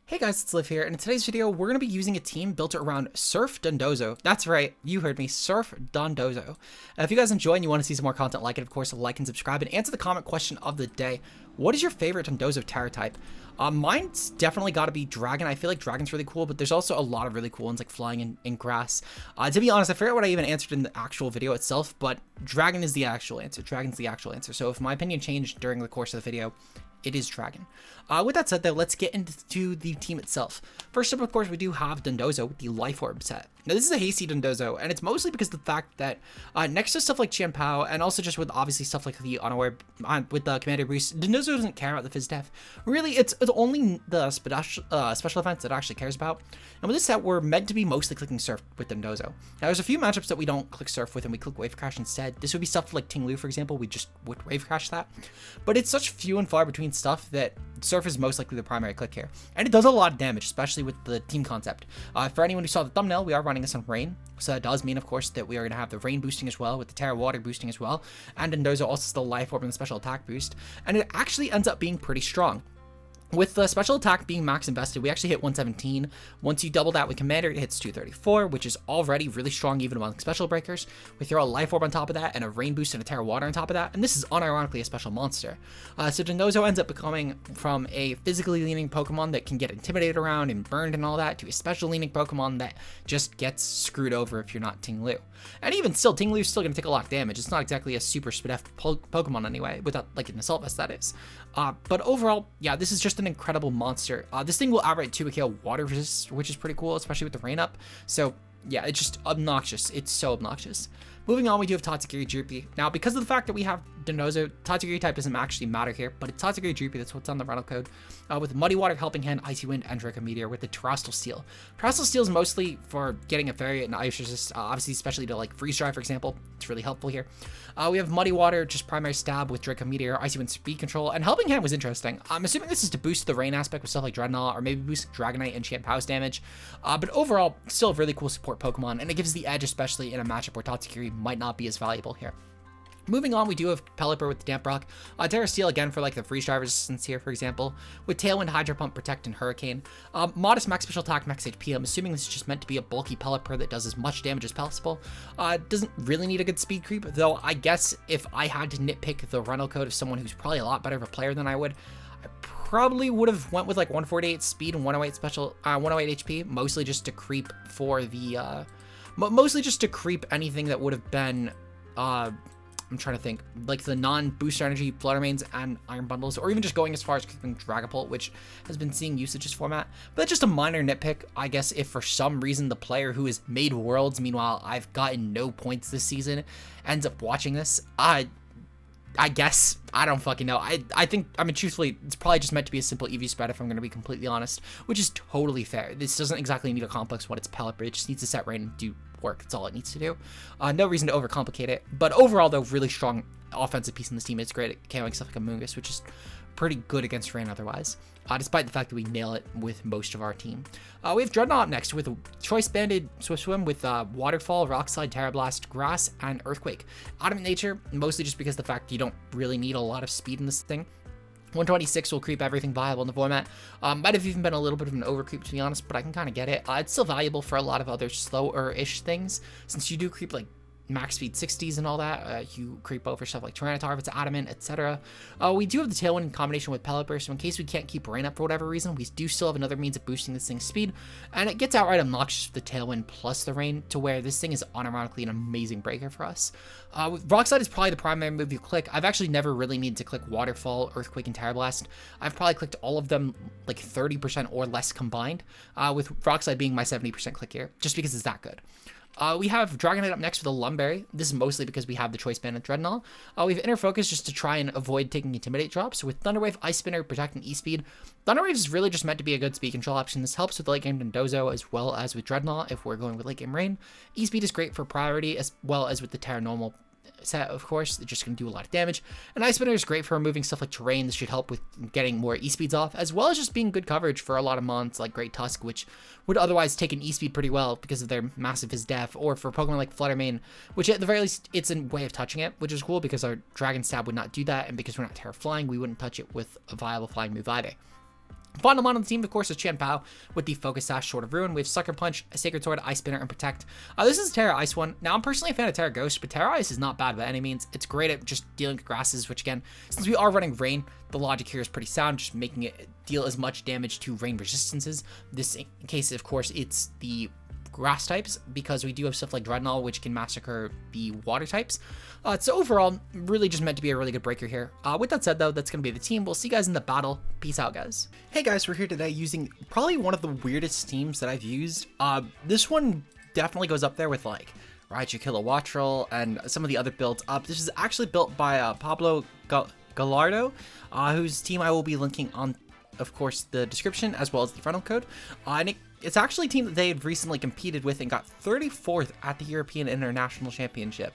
Hey guys, it's Liv here, and in today's video, we're going to be using a team built around Surf Dondozo. That's right, you heard me, Surf Dondozo. If you guys enjoy and you want to see some more content like it, of course, like and subscribe, and answer the comment question of the day. What is your favorite Dondozo Terra type? Mine's definitely got to be Dragon. I feel like Dragon's really cool, but there's also a lot of really cool ones like Flying in Grass. To be honest, I forget what I even answered in the actual video itself, but Dragon is the actual answer. Dragon's the actual answer. So if my opinion changed during the course of the video, it is Dragon. With that said, though, let's get into the team itself. First up, of course, we do have Dondozo with the Life Orb set. Now, this is a hasty Dondozo, and it's mostly because of the fact that next to stuff like Chien-Pao, and also just with obviously stuff like the Unorb with the Commander Boost, Dondozo doesn't care about the Fizz Def. Really, it's only the special events that it actually cares about. And with this set, we're meant to be mostly clicking Surf with Dondozo. Now, there's a few matchups that we don't click Surf with, and we click Wave Crash instead. This would be stuff like Ting Lu, for example. We just would Wave Crash that. But it's such few and far between stuff that Surf is most likely the primary click here. And it does a lot of damage, especially with the team concept. For anyone who saw the thumbnail, we are running this on Rain. So that does mean, of course, that we are going to have the Rain boosting as well, with the Terra Water boosting as well. And Dondozo also still Life Orb and the special attack boost. And it actually ends up being pretty strong. With the special attack being max invested, we actually hit 117. Once you double that with Commander, it hits 234, which is already really strong even among special breakers. We throw a Life Orb on top of that, and a Rain Boost and a Terra Water on top of that, and this is unironically a special monster. So Dondozo ends up becoming from a physically leaning Pokemon that can get intimidated around and burned and all that, to a special leaning Pokemon that just gets screwed over if you're not Ting Lu. And even still, Ting Lu is still going to take a lot of damage. It's not exactly a super SPDF Pokemon anyway, without like an Assault Vest, that is. But overall, yeah, this is just an incredible monster. This thing will outright 2KO water resist, which is pretty cool, especially with the rain up. So yeah, it's just obnoxious. It's so obnoxious. Moving on, we do have Tatsugiri Droopy. Now, because of the fact that we have Dondozo, Tatsugiri type doesn't actually matter here, but it's Tatsugiri Droopy, that's what's on the rental code. With Muddy Water, Helping Hand, Icy Wind, and Draco Meteor with the Terrestrial Steel. Terrestrial Steel is mostly for getting a Fairy and Ice Resist, obviously, especially to like Freeze Dry, for example. It's really helpful here. We have Muddy Water, just primary stab with Draco Meteor, Icy Wind speed control, and Helping Hand was interesting. I'm assuming this is to boost the rain aspect with stuff like Dreadnought, or maybe boost Dragonite and Chien-Pao's damage. But overall, still a really cool support Pokemon, and it gives the edge, especially in a matchup where Tatsugiri might not be as valuable here. Moving on, we do have Pelipper with the Damp Rock, Terra Steel again for like the freeze dry resistance here, for example, with Tailwind, Hydro Pump, Protect, and Hurricane. Modest max special attack, max HP. I'm assuming this is just meant to be a bulky Pelipper that does as much damage as possible. Doesn't really need a good speed creep, though I guess if I had to nitpick the rental code of someone who's probably a lot better of a player than I would, I probably would have went with like 148 speed and 108 special, 108 HP, mostly just to creep for the, mostly just to creep anything that would have been, I'm trying to think, like the non-booster energy Fluttermanes and Iron Bundles, or even just going as far as keeping Dragapult, which has been seeing usage as format. But that's just a minor nitpick, I guess, if for some reason the player who has made Worlds, meanwhile I've gotten no points this season, ends up watching this. I guess, I don't fucking know. I think, I mean, truthfully, it's probably just meant to be a simple EV spread if I'm going to be completely honest, which is totally fair. This doesn't exactly need a complex one, it's Pelipper. It just needs to set rain and do work. That's all it needs to do. No reason to overcomplicate it. But overall, though, really strong offensive piece in this team. It's great at KOing stuff like Amoonguss, which is pretty good against rain otherwise, despite the fact that we nail it with most of our team. We have Dreadnought next with a Choice Banded Swift Swim with Waterfall, Rock Slide, Terra Blast, Grass, and Earthquake. Adamant Nature, mostly just because of the fact you don't really need a lot of speed in this thing. 126 will creep everything viable in the format. Might have even been a little bit of an overcreep, to be honest, but I can kind of get it. It's still valuable for a lot of other slower-ish things, since you do creep like max speed 60s and all that. You creep over stuff like Tyranitar if it's adamant, etc. We do have the Tailwind in combination with Pelipper, so in case we can't keep rain up for whatever reason, we do still have another means of boosting this thing's speed, and it gets outright obnoxious with the Tailwind plus the rain, to where this thing is unironically an amazing breaker for us. Rock Slide is probably the primary move you click. I've actually never really needed to click Waterfall, Earthquake, and Terra Blast. I've probably clicked all of them like 30% or less combined, with Rock Slide being my 70% click here, just because it's that good. We have Dragonite up next with a Lumberry. This is mostly because we have the Choice Band and Dreadnought. We have Inner Focus just to try and avoid taking Intimidate drops. With Thunderwave, Ice Spinner, Protect, and E-Speed. Thunderwave is really just meant to be a good speed control option. This helps with late game Dondozo as well as with Dreadnought if we're going with late game Rain. E-Speed is great for priority as well as with the Terra Normal set, of course. They're just going to do a lot of damage. And Ice Spinner is great for removing stuff like terrain. This should help with getting more E-speeds off, as well as just being good coverage for a lot of mons like Great Tusk, which would otherwise take an E-speed pretty well because of their massive Fizz Def, or for Pokemon like Fluttermane, which at the very least, it's a way of touching it, which is cool because our Dragon Stab would not do that, and because we're not Terra Flying, we wouldn't touch it with a viable flying move either. Final mon on the team, of course, is Chien-Pao with the Focus Sash, Sword of Ruin. We have Sucker Punch, Sacred Sword, Ice Spinner, and Protect. This is a Terra Ice one. Now, I'm personally a fan of Terra Ghost, but Terra Ice is not bad by any means. It's great at just dealing with grasses, which again, since we are running Rain, the logic here is pretty sound, just making it deal as much damage to Rain resistances. This case, of course, it's the grass types, because we do have stuff like Dreadnought, which can massacre the water types. So overall, really just meant to be a really good breaker here. With that said, though, that's going to be the team. We'll see you guys in the battle. Peace out, guys. Hey, guys, we're here today using probably one of the weirdest teams that I've used. This one definitely goes up there with, like, Raichu Kilowattrel and some of the other builds. This is actually built by Pablo Gallardo, whose team I will be linking on, of course, the description, as well as the rental code. And it's actually a team that they had recently competed with and got 34th at the European International Championship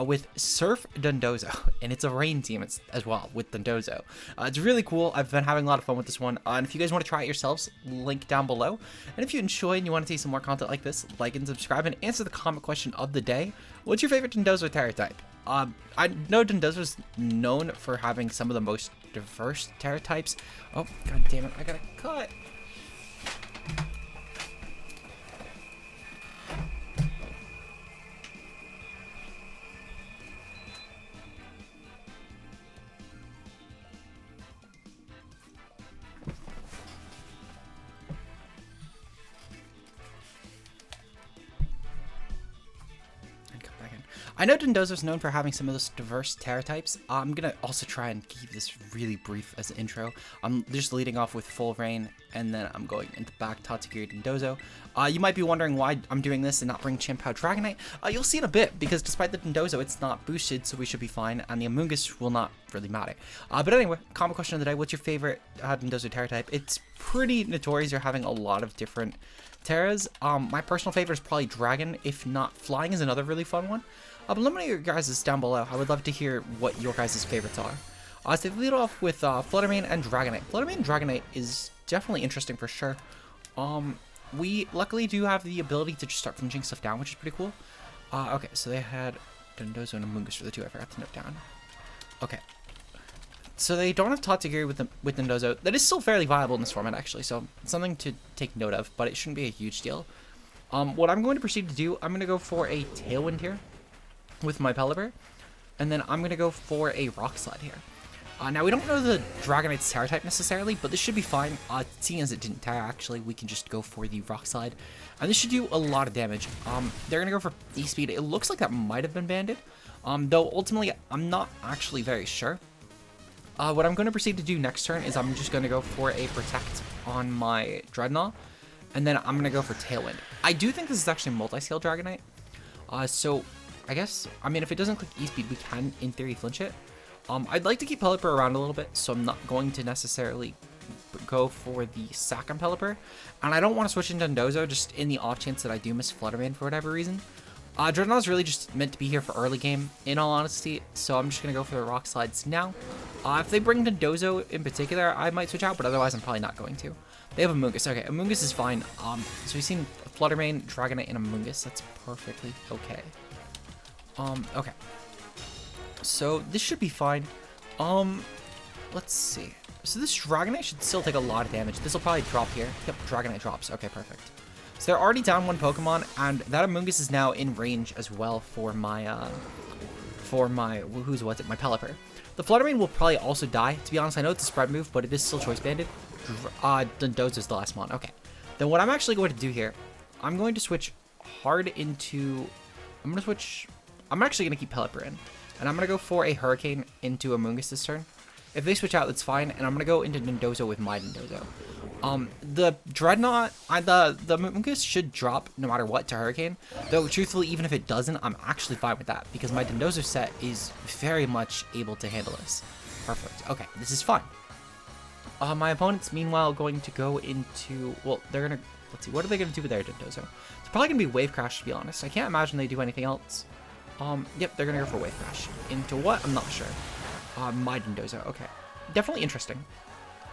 with Surf Dondozo, and it's a Rain team as well with Dondozo. It's really cool. I've been having a lot of fun with this one, and if you guys want to try it yourselves, link down below. And if you enjoy and you want to see some more content like this, like and subscribe, and answer the comment question of the day. What's your favorite Dondozo Terra type? I know Dondozo is known for having some of the most diverse Terra types. Oh, god damn it, I gotta cut. I know Dondozo is known for having some of those diverse Terra types. I'm going to also try and keep this really brief as an intro. I'm just leading off with Full Rain, and then I'm going into back Tatsugiri Dondozo. You might be wondering why I'm doing this and not bring Chien-Pao Dragonite. You'll see in a bit, because despite the Dondozo, it's not boosted, so we should be fine, and the Amoonguss will not really matter. But anyway, comment question of the day, what's your favorite Dondozo Terra type? It's pretty notorious you're having a lot of different Terras. My personal favorite is probably Dragon, if not Flying is another really fun one. But let me know your guys' down below. I would love to hear what your guys' favorites are. So they lead off with Fluttermane and Dragonite. Fluttermane and Dragonite is definitely interesting for sure. We luckily do have the ability to just start finishing stuff down, which is pretty cool. Okay, so they had Dondozo and Amoonguss for the two I forgot to note down. Okay. So they don't have Tatsugiri with Dondozo. That is still fairly viable in this format, actually, so it's something to take note of, but it shouldn't be a huge deal. What I'm going to proceed to do, I'm going to go for a Tailwind here with my Pelipper, and then I'm going to go for a Rock Slide here. Now, we don't know the Dragonite's Terra type necessarily, but this should be fine. Seeing as it didn't Terra, actually, we can just go for the Rock Slide, and this should do a lot of damage. They're going to go for E-Speed. It looks like that might have been banded, though ultimately, I'm not actually very sure. What I'm going to proceed to do next turn is I'm just going to go for a Protect on my Dreadnought, and then I'm going to go for Tailwind. I do think this is actually multi-scale Dragonite, so I guess, I mean, if it doesn't click E-Speed, we can, in theory, flinch it. I'd like to keep Pelipper around a little bit, so I'm not going to necessarily go for the sack on Pelipper. And I don't want to switch into Dondozo, just in the off chance that I do miss Fluttermane for whatever reason. Dreadnought is really just meant to be here for early game, in all honesty, so I'm just going to go for the Rock Slides now. If they bring Dondozo in particular, I might switch out, but otherwise I'm probably not going to. They have Amoonguss. Okay, Amoonguss is fine. So we've seen Fluttermane, Dragonite, and Amoonguss. That's perfectly okay. Okay. So this should be fine. Let's see. So this Dragonite should still take a lot of damage. This will probably drop here. Yep, Dragonite drops. Okay, perfect. So they're already down one Pokemon, and that Amoonguss is now in range as well for my, my Pelipper. The Fluttermane will probably also die. To be honest, I know it's a spread move, but it is still choice banded. Dondozo is the last one. Okay. Then what I'm actually going to do here, I'm going to switch hard into, I'm actually going to keep Pelipper in, and I'm going to go for a Hurricane into Amoonguss this turn. If they switch out, that's fine, and I'm going to go into Dondozo with my Dondozo. The Dreadnought, the Amoonguss should drop no matter what to Hurricane, though truthfully, even if it doesn't, I'm actually fine with that, because my Dondozo set is very much able to handle this. Perfect. Okay, this is fine. My opponent's meanwhile going to go into, well, they're going to, let's see, what are they going to do with their Dondozo? It's probably going to be Wave Crash, to be honest. I can't imagine they do anything else. Yep, they're gonna go for Wave Crash. Into what? I'm not sure. My Dondozo. Okay. Definitely interesting.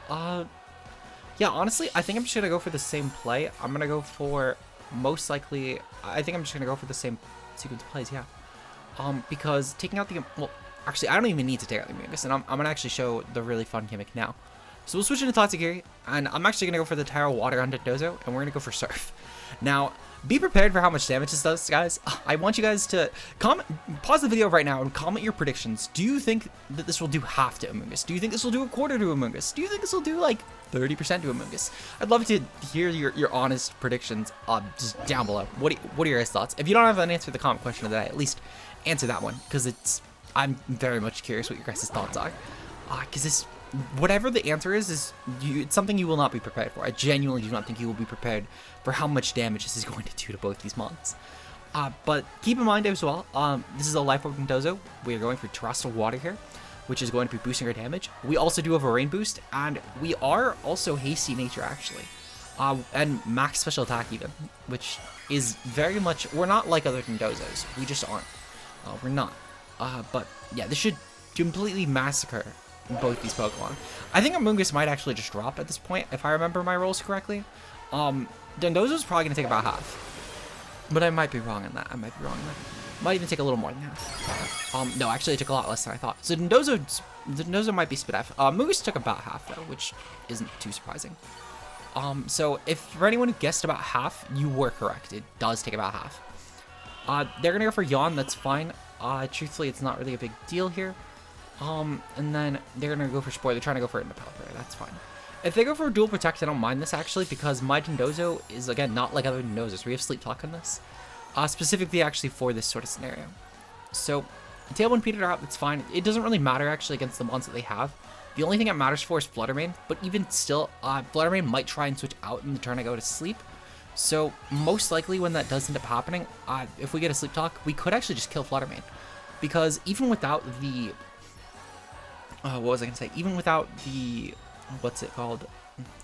Yeah, honestly, I think I'm just gonna go for the same play. I'm gonna go for, most likely, I think I'm just gonna go for the same sequence of plays, yeah. Because taking out the, well, actually, I don't even need to take out the Amoonguss, and I'm gonna actually show the really fun gimmick now. So we'll switch into Tatsugiri, and I'm actually going to go for the Taro Water on Dondozo, and we're going to go for Surf. Now, be prepared for how much damage this does, guys. I want you guys to pause the video right now and comment your predictions. Do you think that this will do half to Amoonguss? Do you think this will do a quarter to Amoonguss? Do you think this will do like 30% to Amoonguss? I'd love to hear your honest predictions just down below. What are your guys' thoughts? If you don't have an answer to the comment question of the day, at least answer that one, because I'm very much curious what your guys' thoughts are. Because whatever the answer is it's something you will not be prepared for. I genuinely do not think you will be prepared for how much damage this is going to do to both these mons. But keep in mind as well, this is a Life Orb Dondozo. We are going for Terrestrial Water here, which is going to be boosting our damage. We also do have a Rain Boost, and we are also Hasty Nature actually. And Max Special Attack even, which is very much, we're not like other Dondozos. We just aren't. We're not. But yeah, this should completely massacre both these Pokemon. I think Amoonguss might actually just drop at this point, if I remember my rolls correctly. Dondozo's probably going to take about half. But I might be wrong on that. Might even take a little more than half. No, actually it took a lot less than I thought. So Dondozo might be split half. Amoonguss took about half though, which isn't too surprising. So if for anyone who guessed about half, you were correct. It does take about half. They're going to go for Yawn, that's fine. Truthfully, it's not really a big deal here. And then they're going to go for Spore. They're trying to go for it in the Pelipper. That's fine. If they go for Dual Protect, I don't mind this actually, because my Dondozo is, again, not like other Dondozos. We have Sleep Talk on this. Specifically, actually, for this sort of scenario. So, Tailwind Peter out, that's fine. It doesn't really matter, actually, against the mons that they have. The only thing that matters for is Fluttermane, but even still, Fluttermane might try and switch out in the turn I go to sleep. So, most likely when that does end up happening, if we get a Sleep Talk, we could actually just kill Fluttermane. Because even without the... what was I going to say? Even without the... What's it called?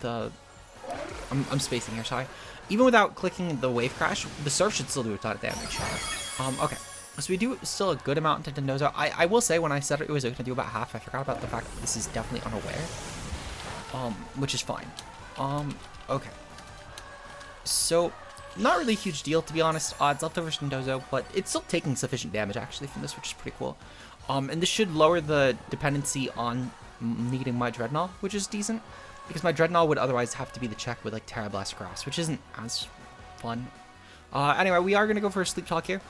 I'm spacing here, sorry. Even without clicking the Wave Crash, the Surf should still do a ton of damage. Okay. So we do still a good amount to Dondozo. I will say, when I said it was going to do about half, I forgot about the fact that this is definitely unaware. Which is fine. Okay. So, not really a huge deal, to be honest. It's leftover Dondozo, but it's still taking sufficient damage, actually, from this, which is pretty cool. And this should lower the dependency on needing my Dreadnought, which is decent, because my Dreadnought would otherwise have to be the check with, like, Terra Blast Grass, which isn't as fun. Anyway, we are going to go for a Sleep Talk here.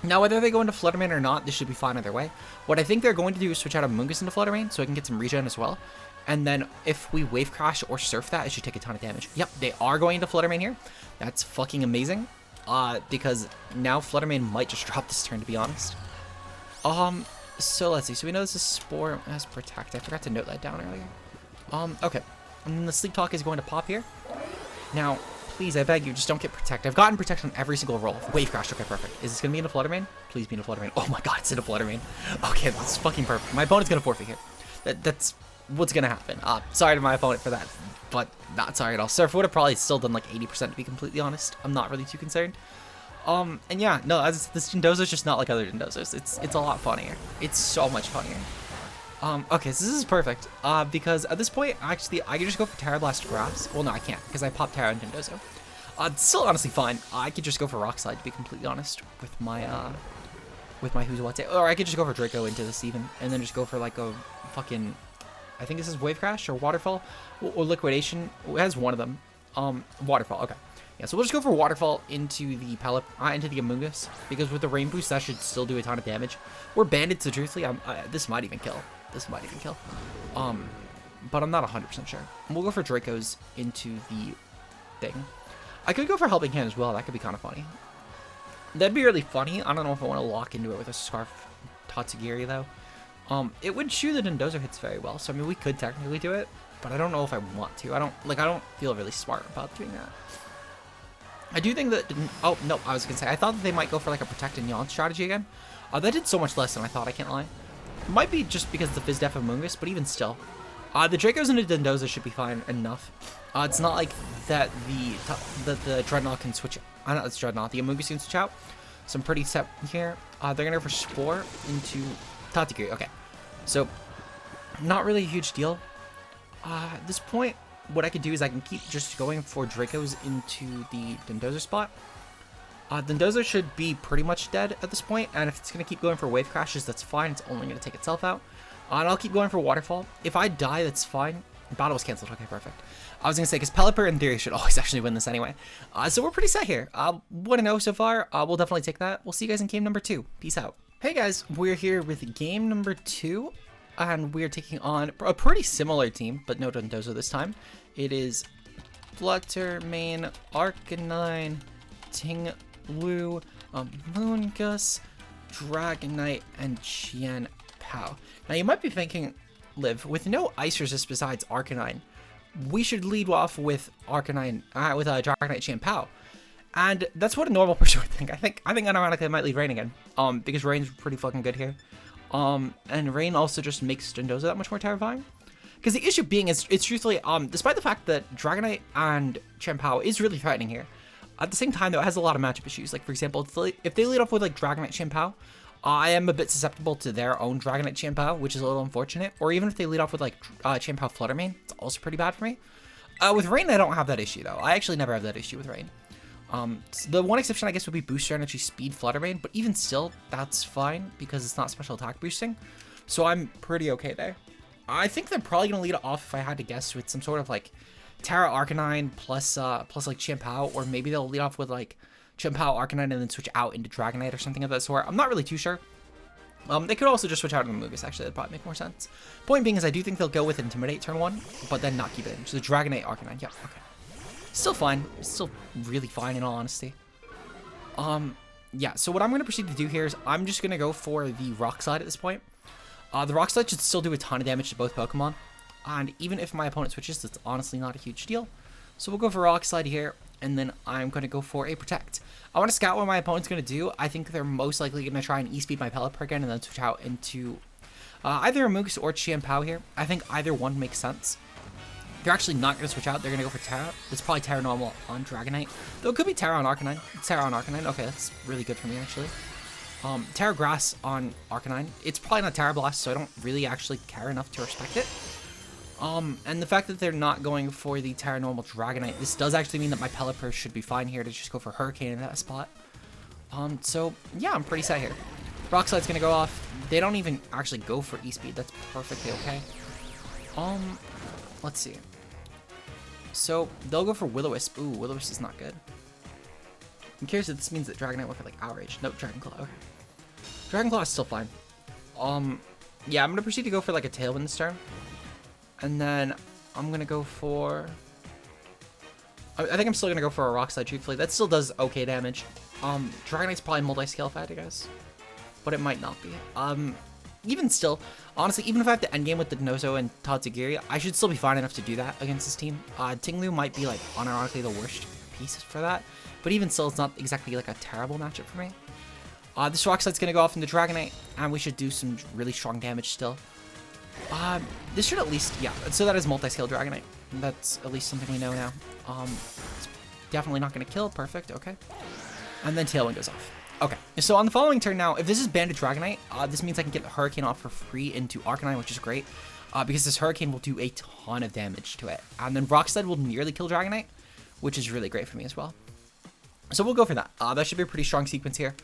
Now, whether they go into Fluttermane or not, this should be fine either way. What I think they're going to do is switch out of Amoonguss into Fluttermane, so I can get some regen as well. And then if we Wave Crash or Surf that, it should take a ton of damage. Yep, they are going into Fluttermane here. That's fucking amazing. Because now Fluttermane might just drop this turn, to be honest. So let's see. So we know this is Spore as Protect. I forgot to note that down earlier. Okay. And then the Sleep Talk is going to pop here. Now, please, I beg you, just don't get Protect. I've gotten Protect on every single roll. Wave Crash. Okay, perfect. Is this going to be in a Fluttermane? Please be in a Fluttermane. Oh my god, it's in a Fluttermane. Okay, that's fucking perfect. My opponent's going to forfeit here. That's what's going to happen. Sorry to my opponent for that, but not sorry at all. Surf would have probably still done like 80%, to be completely honest. I'm not really too concerned. And yeah, no, this Dondozo is just not like other Dondozos. It's a lot funnier. It's so much funnier. Okay, so this is perfect. Because at this point, actually, I could just go for Terra Blast Grass. Well, no, I can't, because I popped Terra and Dondozo. It's still honestly fine. I could just go for Rock Slide, to be completely honest, with my Who's What's It. Or I could just go for Draco into this even, and then just go for like a fucking, I think this is Wave Crash or Waterfall, or Liquidation. It has one of them. Waterfall, okay. Yeah, so we'll just go for Waterfall into the into the Amoonguss, because with the Rain Boost, that should still do a ton of damage. We're Banded, so truthfully, this might even kill. But I'm not 100% sure. And we'll go for Dracos into the thing. I could go for Helping Hand as well. That could be kind of funny. That'd be really funny. I don't know if I want to lock into it with a Scarf Tatsugiri, though. It would shoot the Dondozo hits very well, so I mean, we could technically do it, but I don't know if I want to. I don't feel really smart about doing that. I do think that... Oh, no, I was going to say, I thought that they might go for like a Protect and Yawn strategy again. That did so much less than I thought, I can't lie. It might be just because of the Fizz Def Amoonguss, but even still. The Dracos and the Dondozo should be fine enough. It's not like that the Dreadnought can switch... not it's Dreadnought, the Amoonguss can switch out. So I'm pretty set here. They're going to go for Spore into Tatsugiri. Okay, so not really a huge deal. At this point, what I could do is I can keep just going for Dracos into the Dondozo spot. Dondozo should be pretty much dead at this point, and if it's going to keep going for Wave Crashes, that's fine. It's only going to take itself out. And I'll keep going for Waterfall. If I die, that's fine. Battle was canceled. Okay, perfect. I was going to say, because Pelipper in theory should always actually win this anyway. So we're pretty set here. 1-0 so far. We'll definitely take that. We'll see you guys in game number 2. Peace out. Hey guys, we're here with game number 2. And we're taking on a pretty similar team, but no Dondozo this time. It is Flutter, Mane, Arcanine, Ting-Lu, Moongus, Dragonite, and Qian Pao. Now you might be thinking, Liv, with no ice resist besides Arcanine, we should lead off with Arcanine, with Dragonite Qian Pao. And that's what a normal person would think. I think unironically I might lead Rain again. Because Rain's pretty fucking good here. And Rain also just makes Dondozo that much more terrifying. Because the issue being is, it's truthfully, despite the fact that Dragonite and Qian Pao is really threatening here, at the same time, though, it has a lot of matchup issues. Like, for example, if they lead off with, like, Dragonite Qian Pao, I am a bit susceptible to their own Dragonite Qian Pao, which is a little unfortunate. Or even if they lead off with, like, Qian Pao Fluttermane, it's also pretty bad for me. With Rain, I don't have that issue, though. I actually never have that issue with Rain. So the one exception, I guess, would be Booster Energy Speed Fluttermane, but even still, that's fine, because it's not special attack boosting. So I'm pretty okay there. I think they're probably going to lead it off, if I had to guess, with some sort of, like, Terra Arcanine plus like, Qian Pao, or maybe they'll lead off with, like, Qian Pao Arcanine and then switch out into Dragonite or something of that sort. I'm not really too sure. They could also just switch out into Moongus, actually. That'd probably make more sense. Point being is I do think they'll go with Intimidate turn 1, but then not keep it in. So the Dragonite Arcanine, yeah, okay. Still fine. Still really fine, in all honesty. Yeah, so what I'm going to proceed to do here is I'm just going to go for the Rock Slide at this point. The Rock Slide should still do a ton of damage to both Pokemon. And even if my opponent switches, that's honestly not a huge deal. So we'll go for Rock Slide here, and then I'm going to go for a Protect. I want to scout what my opponent's going to do. I think they're most likely going to try and E-Speed my Pelipper again, and then switch out into either a Moongus or Qian Pao here. I think either one makes sense. They're actually not going to switch out. They're going to go for Terra. It's probably Terra Normal on Dragonite. Though it could be Terra on Arcanine. It's Terra on Arcanine. Okay, that's really good for me, actually. Terra Grass on Arcanine. It's probably not Terra Blast, so I don't really actually care enough to respect it. And the fact that they're not going for the Terra Normal Dragonite, this does actually mean that my Pelipper should be fine here to just go for Hurricane in that spot. So, yeah, I'm pretty set here. Rock Slide's going to go off. They don't even actually go for E-Speed. That's perfectly okay. Let's see. So, they'll go for Will-O-Wisp. Ooh, Will-O-Wisp is not good. I'm curious if this means that Dragonite went for, like, Outrage. Nope, Dragonclaw. Okay. Dragonclaw is still fine. Yeah, I'm going to proceed to go for, like, a Tailwind this turn. And then I'm going to go for... I think I'm still going to go for a Rock Slide, truthfully. That still does okay damage. Dragonite's probably multi-scale if I had to guess. But it might not be. Even still, honestly, even if I have to endgame with the Dondozo and Tatsugiri, I should still be fine enough to do that against this team. Ting-Lu might be, like, unironically the worst piece for that. But even still, it's not exactly, like, a terrible matchup for me. This Rock Slide's going to go off into Dragonite, and we should do some really strong damage still. This should at least, yeah, so that is multi-scale Dragonite. That's at least something we know now. It's definitely not going to kill. Perfect, okay. And then Tailwind goes off. Okay, so on the following turn now, if this is Banded Dragonite, this means I can get the Hurricane off for free into Arcanine, which is great. Because this Hurricane will do a ton of damage to it. And then Rock Slide will nearly kill Dragonite, which is really great for me as well. So we'll go for that. That should be a pretty strong sequence here.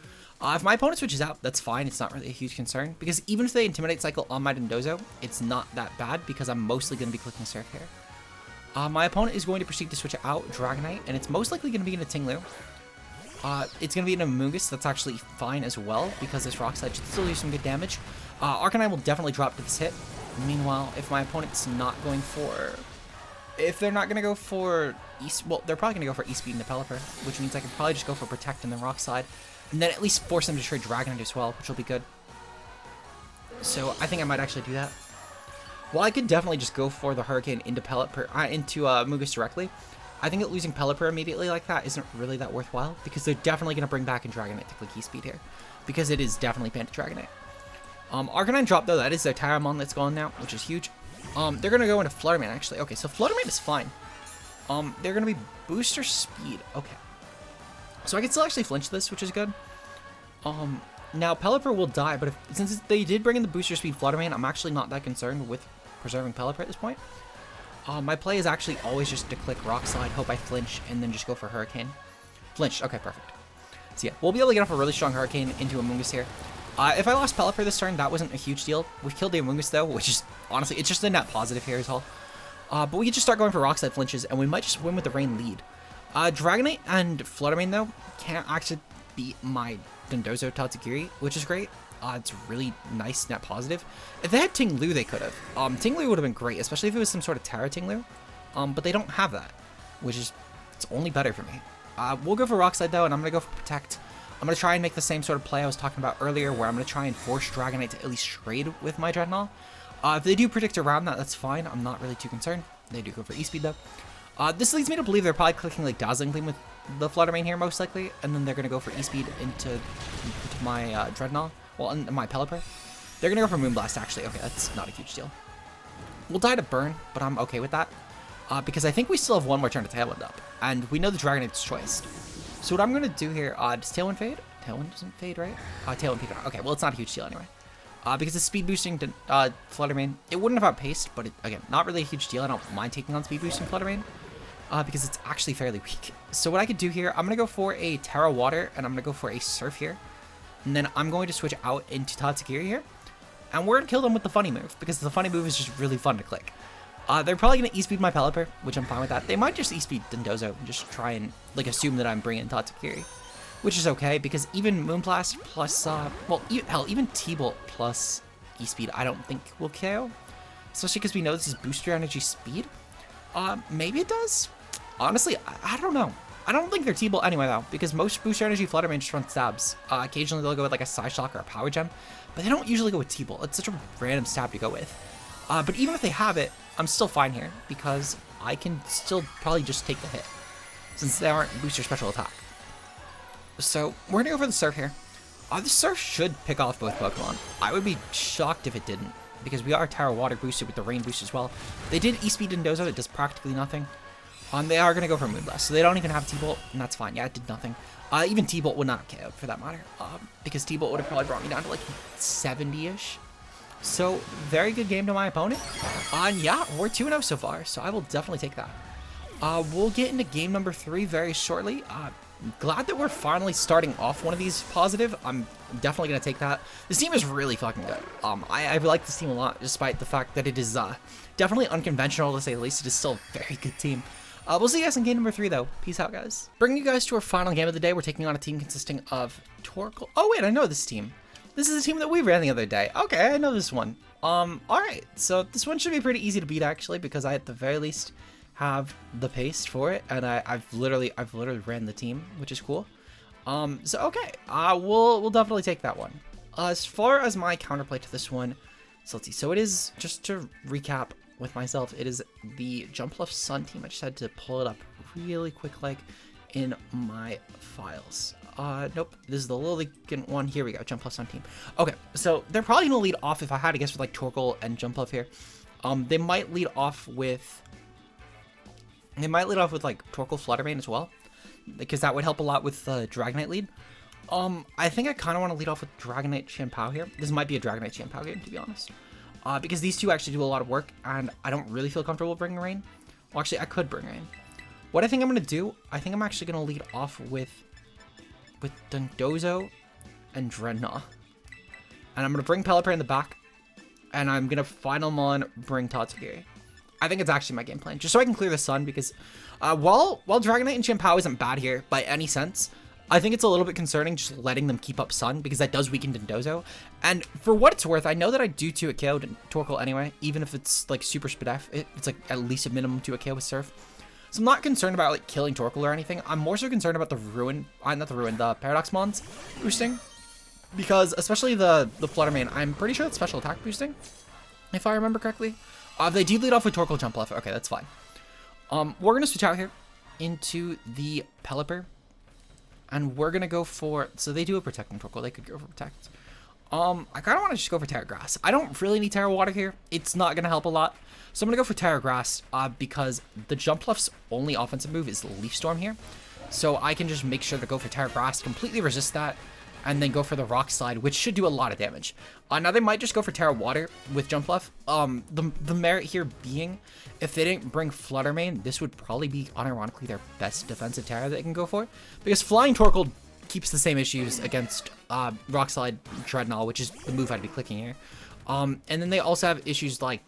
If my opponent switches out, that's fine. It's not really a huge concern. Because even if they Intimidate Cycle on my Dondozo, it's not that bad because I'm mostly going to be clicking Surf here. My opponent is going to proceed to switch out Dragonite, and it's most likely going to be into Ting-Lu. It's going to be into Moongus. That's actually fine as well because this Rock Slide should still do some good damage. Arcanine will definitely drop to this hit. Meanwhile, if my opponent's not going for... If they're not going to go for... Well, they're probably going to go for E-Speed into Pelipper, which means I can probably just go for Protect and then Rock Slide. And then at least force them to trade Dragonite as well, which will be good. So I think I might actually do that. Well, I could definitely just go for the Hurricane into Pelipper, into Moongus directly. I think that losing Pelipper immediately like that isn't really that worthwhile, because they're definitely going to bring back in Dragonite to click E-Speed here, because it is definitely Banded Dragonite. Arcanine drop, though, that is their Tyramon that's gone now, which is huge. They're going to go into Fluttermane, actually. Okay, so Fluttermane is fine. They're going to be Booster Speed. Okay. So I can still actually flinch this, which is good. Now, Pelipper will die, but since they did bring in the Booster Speed Fluttermane, I'm actually not that concerned with preserving Pelipper at this point. My play is actually always just to click Rock Slide, hope I flinch, and then just go for Hurricane. Flinched. Okay, perfect. So yeah, we'll be able to get off a really strong Hurricane into a Moongus here. If I lost Pelipper this turn, that wasn't a huge deal. We killed the Moongus, though, which is, honestly, it's just a net positive here as well. But we could just start going for Rock Slide flinches, and we might just win with the Rain lead. Dragonite and Flutter Mane, though, can't actually beat my Dondozo Tatsugiri, which is great. It's really nice net positive. If they had Tinglu, they could have. Tinglu would have been great, especially if it was some sort of Terra Tinglu. But they don't have that, which is, it's only better for me. We'll go for Rock Slide, though, and I'm going to go for Protect. I'm going to try and make the same sort of play I was talking about earlier, where I'm going to try and force Dragonite to at least trade with my Dreadnought. If they do predict around that, that's fine. I'm not really too concerned. They do go for E-Speed, though. This leads me to believe they're probably clicking like Dazzling Gleam with the Flutter Mane here, most likely, and then they're going to go for E-Speed into my Dreadnought. Well, and my Pelipper. They're going to go for Moonblast, actually. Okay, that's not a huge deal. We'll die to Burn, but I'm okay with that. Because I think we still have one more turn to Tailwind up. And we know the Dragonite's choice. So what I'm going to do here, does Tailwind fade? Tailwind doesn't fade, right? Tailwind fade. Okay, well, it's not a huge deal anyway. Because it's speed boosting to Flutter Mane. It wouldn't have outpaced, but again, not really a huge deal. I don't mind taking on speed boosting Flutter Mane. Because it's actually fairly weak. So what I could do here, I'm going to go for a Terra Water, and I'm going to go for a Surf here. And then I'm going to switch out into Tatsugiri here. And we're going to kill them with the funny move, because the funny move is just really fun to click. They're probably going to E-Speed my Pelipper, which I'm fine with that. They might just E-Speed Dondozo and just try and like assume that I'm bringing Tatsugiri, which is okay, because even Moonblast plus, well, hell, even T-Bolt plus E-Speed I don't think will KO. Especially because we know this is Booster Energy Speed. Maybe it does? Honestly, I don't know. I don't think they're T-Bolt anyway, though, because most Booster Energy Flutter Mane just run stabs. Occasionally they'll go with like a Psyshock or a Power Gem, but they don't usually go with T-Bolt. It's such a random stab to go with. But even if they have it, I'm still fine here, because I can still probably just take the hit, since they aren't Booster Special Attack. So we're gonna go for the Surf here. The Surf should pick off both Pokemon. I would be shocked if it didn't, because we are Terra Water boosted with the Rain boost as well. They did E-Speed Dondozo, it does practically nothing. They are going to go for Moonblast, so they don't even have T-Bolt, and that's fine. Yeah, it did nothing. Even T-Bolt would not KO, for that matter, because T-Bolt would have probably brought me down to, like, 70-ish. So, very good game to my opponent. And yeah, we're 2-0 so far, so I will definitely take that. We'll get into game number 3 very shortly. Glad that we're finally starting off one of these positive. I'm definitely going to take that. This team is really fucking good. I like this team a lot, despite the fact that it is definitely unconventional, to say the least. It is still a very good team. We'll see you guys in game number 3, though. Peace out, guys. Bringing you guys to our final game of the day. We're taking on a team consisting of Torkoal. Oh, wait, I know this team. This is a team that we ran the other day. Okay, I know this one. Alright. So this one should be pretty easy to beat, actually, because I, at the very least, have the pace for it. And I've literally ran the team, which is cool. So, okay. We'll definitely take that one. As far as my counterplay to this one, so let's see. So it is, just to recap with myself, it is the Jumpluff Sun team. I just had to pull it up really quick, like, in my files. Nope, this is the Lilligant one. Here we go, Jumpluff Sun team. Okay, so they're probably gonna lead off, if I had to guess, with like Torkoal and Jumpluff here. They might lead off with like Torkoal Flutter Mane as well, because that would help a lot with the Dragonite lead. I think I kind of want to lead off with Dragonite Chien-Pao here. This might be a Dragonite Chien-Pao game, to be honest. Because these two actually do a lot of work, and I don't really feel comfortable bringing Rain. Well, actually, I could bring Rain. What I think I'm going to do, I think I'm actually going to lead off with Dondozo and Dreadnought. And I'm going to bring Pelipper in the back, and I'm going to Final Mon bring Tatsugiri. I think it's actually my game plan, just so I can clear the Sun, because while Dragonite and Chien-Pao isn't bad here by any sense, I think it's a little bit concerning just letting them keep up Sun, because that does weaken Dondozo. And for what it's worth, I know that I do 2 at KO to Torkoal anyway, even if it's like super Spadef. It's like at least a minimum 2 at KO with Surf. So I'm not concerned about like killing Torkoal or anything. I'm more so concerned about the the Paradox Mons boosting. Because especially the Flutter Mane, I'm pretty sure it's special attack boosting, if I remember correctly. They do lead off with Torkoal Jumpluff. Okay, that's fine. We're going to switch out here into the Pelipper. And we're going to go for... So they do a Protect on Torkoal. They could go for Protect. I kind of want to just go for Terra Grass. I don't really need Terra Water here. It's not going to help a lot. So I'm going to go for Terra Grass because the Jumpluff's only offensive move is Leaf Storm here. So I can just make sure to go for Terra Grass, completely resist that, and then go for the Rock Slide, which should do a lot of damage. Now they might just go for Terra Water with Jumpluff. The merit here being, if they didn't bring Flutter Mane, this would probably be, unironically, their best defensive Terra they can go for. Because Flying Torkoal keeps the same issues against Rock Slide Dreadnought, which is the move I'd be clicking here. And then they also have issues like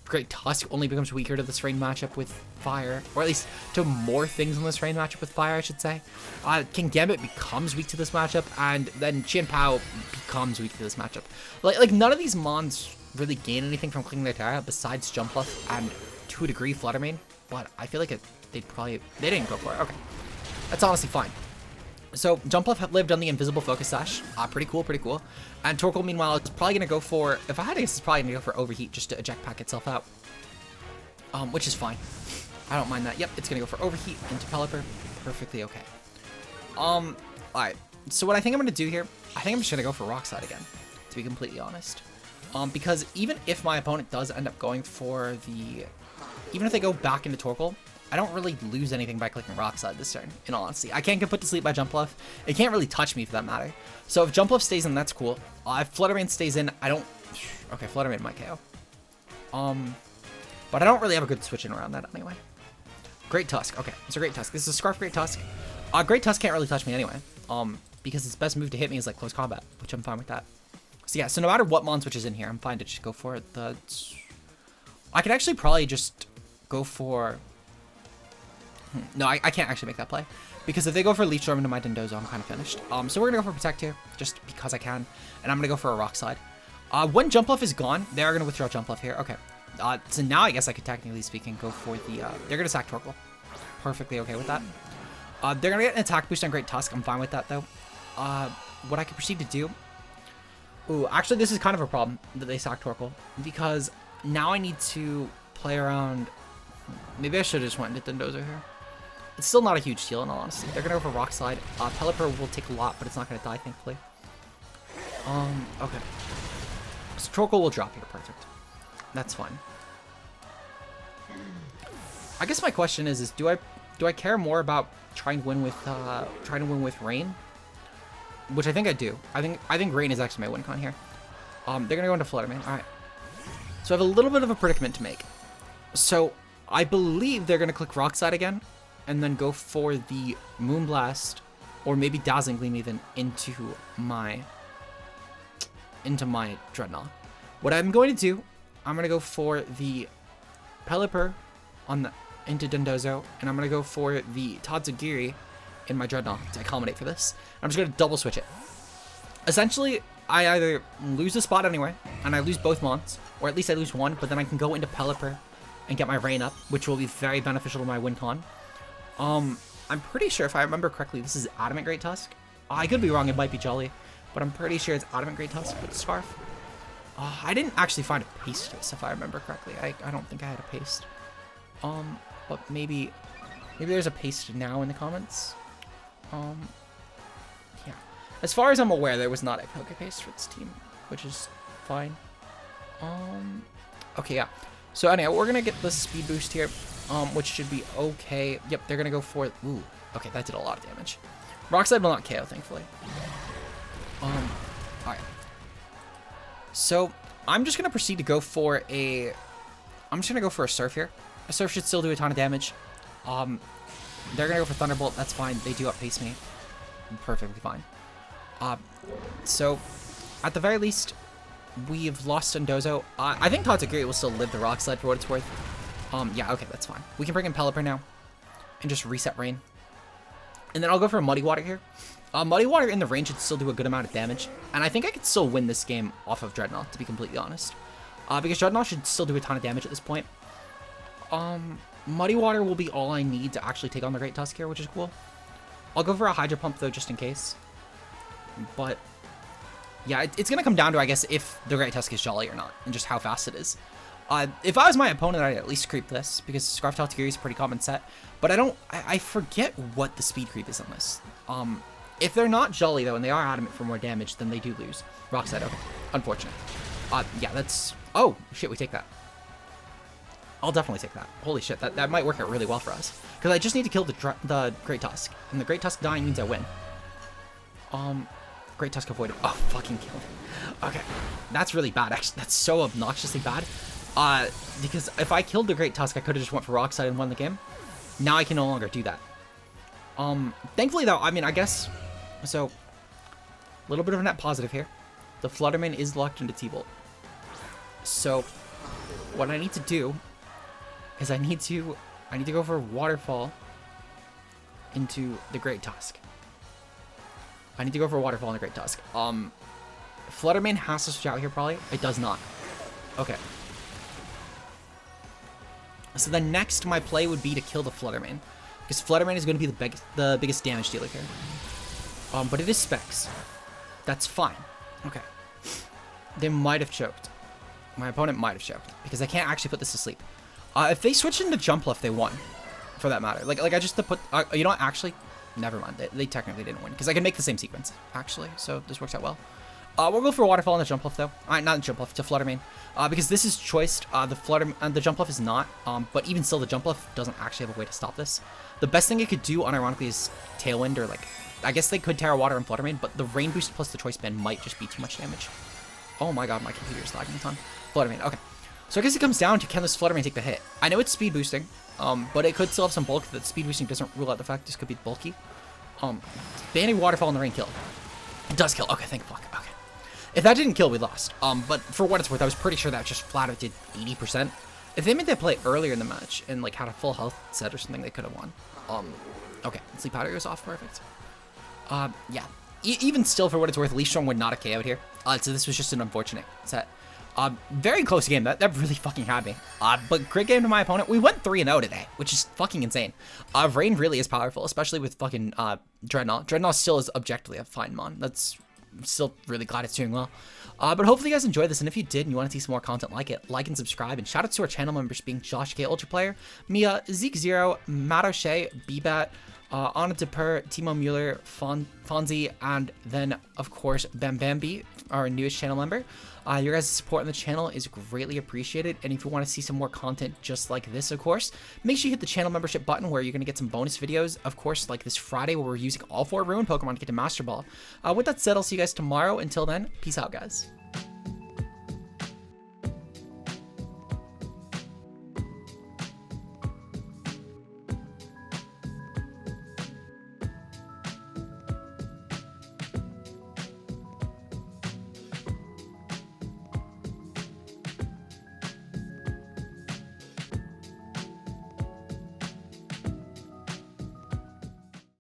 Great Tusk only becomes weaker to this rain matchup with fire, or at least to more things in this rain matchup with fire, I should say. King Gambit becomes weak to this matchup, and then Chien Pao becomes weak to this matchup. Like none of these mons really gain anything from clicking their Terra besides Jumpluff and to a degree Fluttermane, but I feel like they didn't go for it. Okay, that's honestly fine. So Jumpluff lived on the Invisible Focus Sash. Pretty cool, pretty cool. And Torkoal, meanwhile, it's probably gonna go for, if I had to guess, it's probably gonna go for Overheat just to eject pack itself out. Which is fine. I don't mind that. Yep, it's gonna go for Overheat into Pelipper. Perfectly okay. Alright. So what I think I'm gonna do here, I think I'm just gonna go for Rock Slide again, to be completely honest. Because even if my opponent does end up going for the, even if they go back into Torkoal, I don't really lose anything by clicking Rock Slide this turn, in all honesty. I can't get put to sleep by Jumpluff. It can't really touch me for that matter. So if Jumpluff stays in, that's cool. If Fluttermane stays in, I don't... Okay, Fluttermane might KO. But I don't really have a good switch in around that anyway. Great Tusk. Okay, it's a Great Tusk. This is a Scarf Great Tusk. Great Tusk can't really touch me anyway. Because its best move to hit me is like close combat, which I'm fine with that. So yeah, so no matter what mon switch is in here, I'm fine to just go for it. I could actually probably just go for... No, I can't actually make that play. Because if they go for Leech Storm into my Dondozo, I'm kind of finished. So we're going to go for Protect here, just because I can. And I'm going to go for a Rock Slide. When Jumpluff is gone, they are going to withdraw Jumpluff here. Okay. So now I guess I could, technically speaking, go for the... they're going to sack Torkoal. Perfectly okay with that. They're going to get an attack boost on Great Tusk. I'm fine with that, though. What I could proceed to do... Ooh, actually, this is kind of a problem that they sack Torkoal. Because now I need to play around... Maybe I should have just went into Dondozo here. It's still not a huge deal, in all honesty. They're going to go for Rock Slide. Pelipper will take a lot, but it's not going to die, thankfully. Okay. So Torkoal will drop here. Perfect. That's fine. I guess my question is do I care more about trying to win with Rain? Which I think I do. I think Rain is actually my win con here. They're going to go into Fluttermane. All right. So I have a little bit of a predicament to make. So I believe they're going to click Rock Slide again, and then go for the Moonblast, or maybe Dazzling Gleam even, into my Dreadnought. What I'm going to do, I'm going to go for the Pelipper into Dondozo, and I'm going to go for the Tatsugiri in my Dreadnought to accommodate for this. I'm just going to double switch it. Essentially, I either lose a spot anyway, and I lose both mons, or at least I lose one, but then I can go into Pelipper and get my Rain up, which will be very beneficial to my win con. I'm pretty sure, if I remember correctly, this is Adamant Great Tusk. I could be wrong, it might be Jolly, but I'm pretty sure it's Adamant Great Tusk with the Scarf. I didn't actually find a paste to this, if I remember correctly. I don't think I had a paste. But maybe there's a paste now in the comments. Yeah. As far as I'm aware, there was not a Poke Paste for this team, which is fine. Okay, yeah. So anyway, we're gonna get the speed boost here, which should be okay. Yep, they're gonna go for it. Ooh, okay, that did a lot of damage. Rock Slide will not KO, thankfully. Alright. So I'm just gonna proceed to go for a... I'm just gonna go for a Surf here. A Surf should still do a ton of damage. They're gonna go for Thunderbolt. That's fine. They do outpace me. I'm perfectly fine. So at the very least, we've lost Dondozo. I think Tatsugiri will still live the Rock Slide for what it's worth. Yeah, okay, that's fine. We can bring in Pelipper now and just reset Rain. And then I'll go for a Muddy Water here. Muddy Water in the range should still do a good amount of damage. And I think I could still win this game off of Dreadnought, to be completely honest. Because Dreadnought should still do a ton of damage at this point. Muddy Water will be all I need to actually take on the Great Tusk here, which is cool. I'll go for a Hydro Pump, though, just in case. But yeah, it's going to come down to, I guess, if the Great Tusk is Jolly or not, and just how fast it is. If I was my opponent, I'd at least creep this, because Scarf Tatsugiri is a pretty common set. But I forget what the speed creep is on this. If they're not Jolly, though, and they are Adamant for more damage, then they do lose. Rock Slide, okay. Unfortunate. Yeah, that's... Oh, shit, we take that. I'll definitely take that. Holy shit, that might work out really well for us. Because I just need to kill the Great Tusk. And the Great Tusk dying means I win. Great Tusk avoided. Oh, fucking killed him. Okay. That's really bad, actually. That's so obnoxiously bad. Because if I killed the Great Tusk, I could have just went for Rock Slide and won the game. Now I can no longer do that. Thankfully, though, I mean, I guess... So, a little bit of a net positive here. The Fluttermane is locked into T-Bolt. So what I need to do is I need to go for Waterfall into the Great Tusk. I need to go for Waterfall in the Great Tusk. Fluttermane has to switch out here probably. It does not. Okay. So the next my play would be to kill the Fluttermane, because Fluttermane is going to be the biggest damage dealer here. But it is Specs. That's fine. Okay. They might have choked. My opponent might have choked, because I can't actually put this to sleep. If they switched into Jump Left, they won, for that matter. Like I just to put, you know what, actually, never mind. They technically didn't win, because I can make the same sequence, actually, so this works out well. We'll go for Waterfall on the Jump Left, though. Not the Jump Left, to Fluttermane, because this is choiced. The Jump Left is not, but even still, the Jump Left doesn't actually have a way to stop this. The best thing it could do, unironically, is Tailwind, or like, I guess they could Terra Water and Fluttermane, but the Rain Boost plus the Choice Band might just be too much damage. Oh my god, my computer is lagging a ton. Fluttermane, okay. So I guess it comes down to, can this Fluttermane take the hit? I know it's speed boosting, but it could still have some bulk. That speed boosting doesn't rule out the fact this could be bulky. Banning Waterfall in the rain killed. It does kill. Okay, thank fuck. Okay. If that didn't kill, we lost. But for what it's worth, I was pretty sure that just flat out did 80%. If they made that play earlier in the match and like had a full health set or something, they could have won. Okay, Sleep Powder goes off, perfect. Yeah. Even still, for what it's worth, Leaf Storm would not have KO'd here. So this was just an unfortunate set. Very close game. That really fucking had me. But great game to my opponent. We went 3-0 today, which is fucking insane. Rain really is powerful, especially with fucking Dreadnought. Dreadnought still is objectively a fine mon. I'm still really glad it's doing well. But hopefully you guys enjoyed this, and if you did and you want to see some more content like it, like and subscribe, and shout out to our channel members being Josh K Ultra Player, Mia, Zeke Zero, Matt O'Shea, Bbat, Anna DePer, Timo Mueller, Fonzie, and then, of course, Bambambi, our newest channel member. Your guys' support on the channel is greatly appreciated, and if you want to see some more content just like this, of course, make sure you hit the channel membership button where you're going to get some bonus videos, of course, like this Friday where we're using all 4 Ruin Pokemon to get to Master Ball. With that said, I'll see you guys tomorrow. Until then, peace out, guys.